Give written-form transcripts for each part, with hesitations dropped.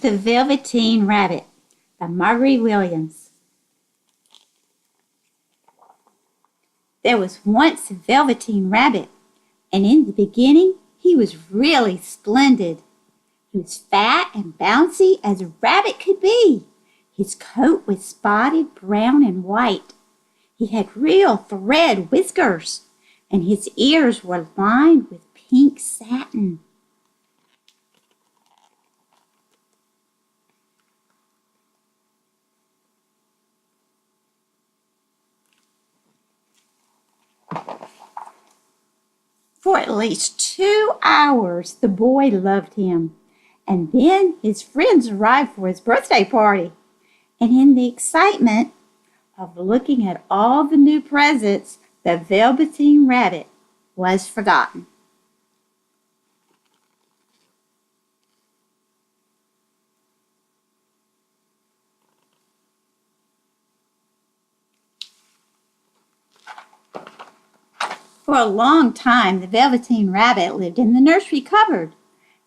The Velveteen Rabbit by Margery Williams. There was once a Velveteen Rabbit, and in the beginning he was really splendid. He was fat and bouncy as a rabbit could be. His coat was spotted brown and white. He had real thread whiskers, and his ears were lined with pink satin. For at least 2 hours, the boy loved him. And then his friends arrived for his birthday party. And in the excitement of looking at all the new presents, the Velveteen Rabbit was forgotten. For a long time, the Velveteen Rabbit lived in the nursery cupboard,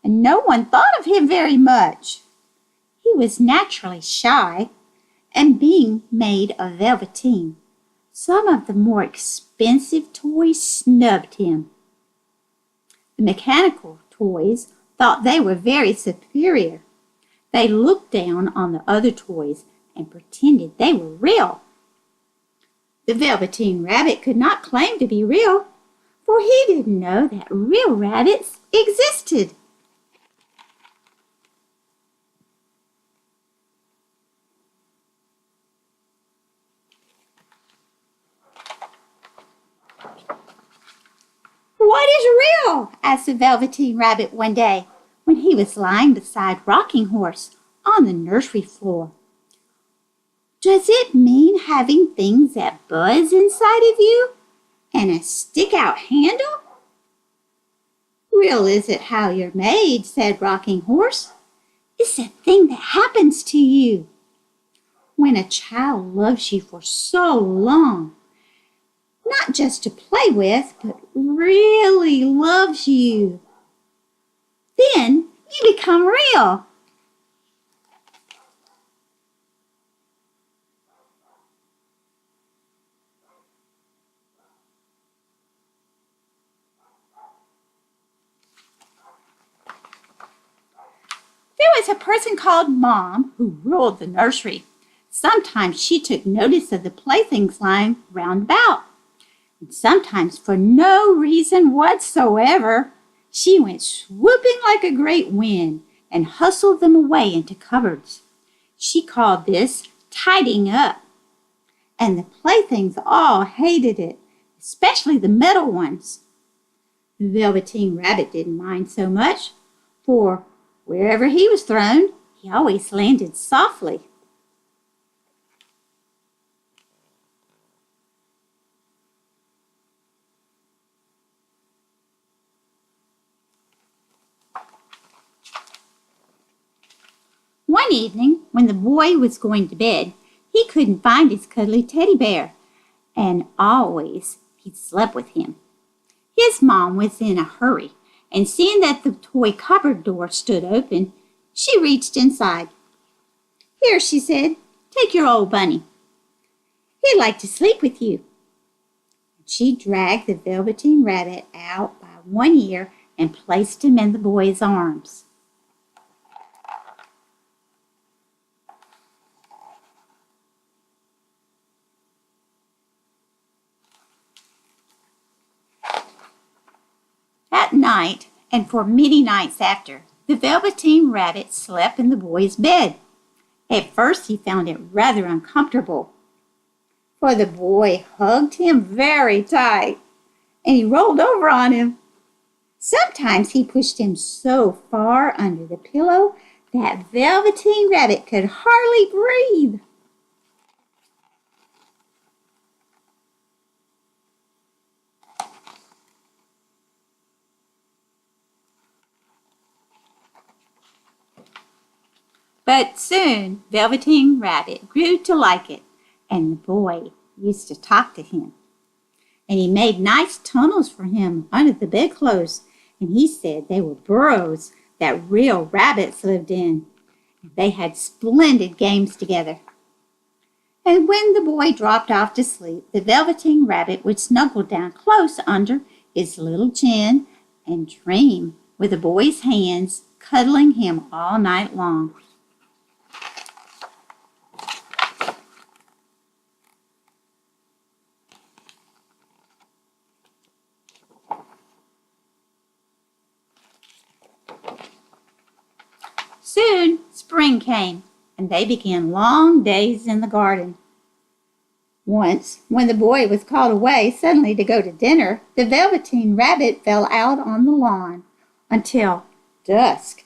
and no one thought of him very much. He was naturally shy, and being made of velveteen, some of the more expensive toys snubbed him. The mechanical toys thought they were very superior. They looked down on the other toys and pretended they were real. The Velveteen Rabbit could not claim to be real, for he didn't know that real rabbits existed. "What is real?" asked the Velveteen Rabbit one day when he was lying beside Rocking Horse on the nursery floor. "Does it mean having things that buzz inside of you and a stick-out handle?" "Real isn't how you're made," said Rocking Horse. "It's a thing that happens to you. When a child loves you for so long, not just to play with, but really loves you, then you become real." There was a person called Mom who ruled the nursery. Sometimes she took notice of the playthings lying round about, and sometimes for no reason whatsoever, she went swooping like a great wind and hustled them away into cupboards. She called this tidying up, and the playthings all hated it, especially the metal ones. The Velveteen Rabbit didn't mind so much, for wherever he was thrown, he always landed softly. One evening, when the boy was going to bed, he couldn't find his cuddly teddy bear, and always he slept with him. His mom was in a hurry, and seeing that the toy cupboard door stood open, she reached inside. "Here," she said, "take your old bunny. He'd like to sleep with you." She dragged the Velveteen Rabbit out by one ear and placed him in the boy's arms. That night, and for many nights after, the Velveteen Rabbit slept in the boy's bed. At first he found it rather uncomfortable, for the boy hugged him very tight, and he rolled over on him. Sometimes he pushed him so far under the pillow that Velveteen Rabbit could hardly breathe. But soon Velveteen Rabbit grew to like it, and the boy used to talk to him. And he made nice tunnels for him under the bedclothes, and he said they were burrows that real rabbits lived in. They had splendid games together. And when the boy dropped off to sleep, the Velveteen Rabbit would snuggle down close under his little chin and dream with the boy's hands cuddling him all night long. Soon spring came, and they began long days in the garden. Once, when the boy was called away suddenly to go to dinner, the Velveteen Rabbit fell out on the lawn until dusk.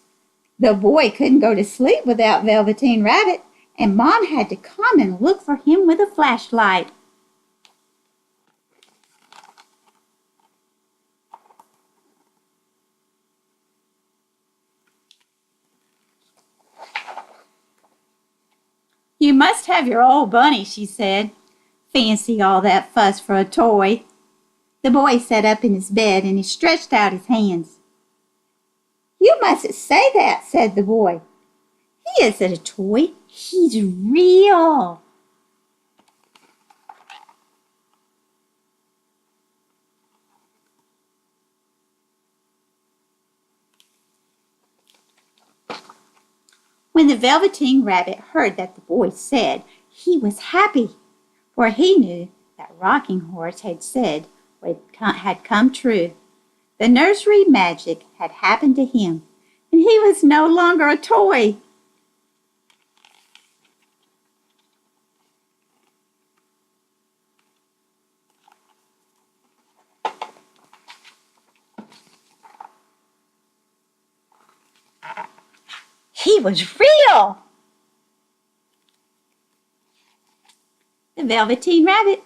The boy couldn't go to sleep without Velveteen Rabbit, and Mom had to come and look for him with a flashlight. "You must have your old bunny," she said. "Fancy all that fuss for a toy." The boy sat up in his bed and he stretched out his hands. "You mustn't say that," said the boy. "He isn't a toy. He's real." When the Velveteen Rabbit heard that the boy said, he was happy, for he knew that Rocking Horse had said what had come true. The nursery magic had happened to him, and he was no longer a toy. He was real. The Velveteen Rabbit